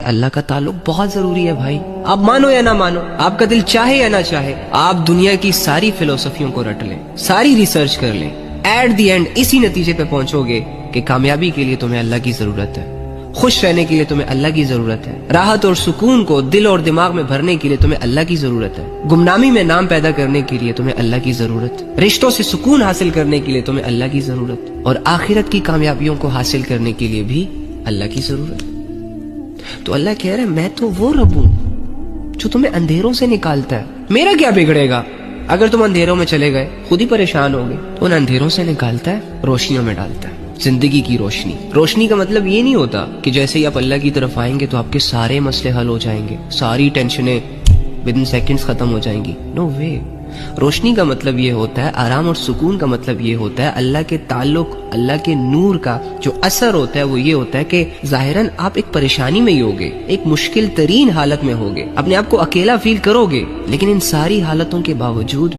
اللہ کا تعلق بہت ضروری ہے بھائی، آپ مانو یا نہ مانو، آپ کا دل چاہے یا نہ چاہے، آپ دنیا کی ساری فلسفیوں کو رٹ لیں، ساری ریسرچ کر لیں، ایٹ دی اینڈ اسی نتیجے پہ پہنچو گے کہ کامیابی کے لیے تمہیں اللہ کی ضرورت ہے، خوش رہنے کے لیے تمہیں اللہ کی ضرورت ہے، راحت اور سکون کو دل اور دماغ میں بھرنے کے لیے تمہیں اللہ کی ضرورت ہے، گمنامی میں نام پیدا کرنے کے لیے تمہیں اللہ کی ضرورت ہے، رشتوں سے سکون حاصل کرنے کے لیے تمہیں اللہ کی ضرورت ہے، اور آخرت کی کامیابیوں کو حاصل کرنے کے لیے بھی اللہ کی ضرورت ہے۔ تو اللہ کہہ رہا ہے میں تو وہ رب ہوں جو تمہیں اندھیروں سے نکالتا ہے، میرا کیا بگڑے گا اگر تم اندھیروں میں چلے گئے، خود ہی پریشان ہوگے، ان اندھیروں سے نکالتا ہے، روشنیوں میں ڈالتا ہے، زندگی کی روشنی۔ روشنی کا مطلب یہ نہیں ہوتا کہ جیسے ہی آپ اللہ کی طرف آئیں گے تو آپ کے سارے مسئلے حل ہو جائیں گے، ساری ٹینشنیں ودن سیکنڈز ختم ہو جائیں گی، نو وے۔ روشنی کا مطلب یہ ہوتا ہے، آرام اور سکون کا مطلب یہ ہوتا ہے، اللہ کے تعلق، اللہ کے نور کا جو اثر ہوتا ہے وہ یہ ہوتا ہے کہ ظاہراً آپ ایک پریشانی میں ہی ہوگے، ایک مشکل ترین حالت میں ہوگے، اپنے آپ کو اکیلا فیل کرو گے، لیکن ان ساری حالتوں کے باوجود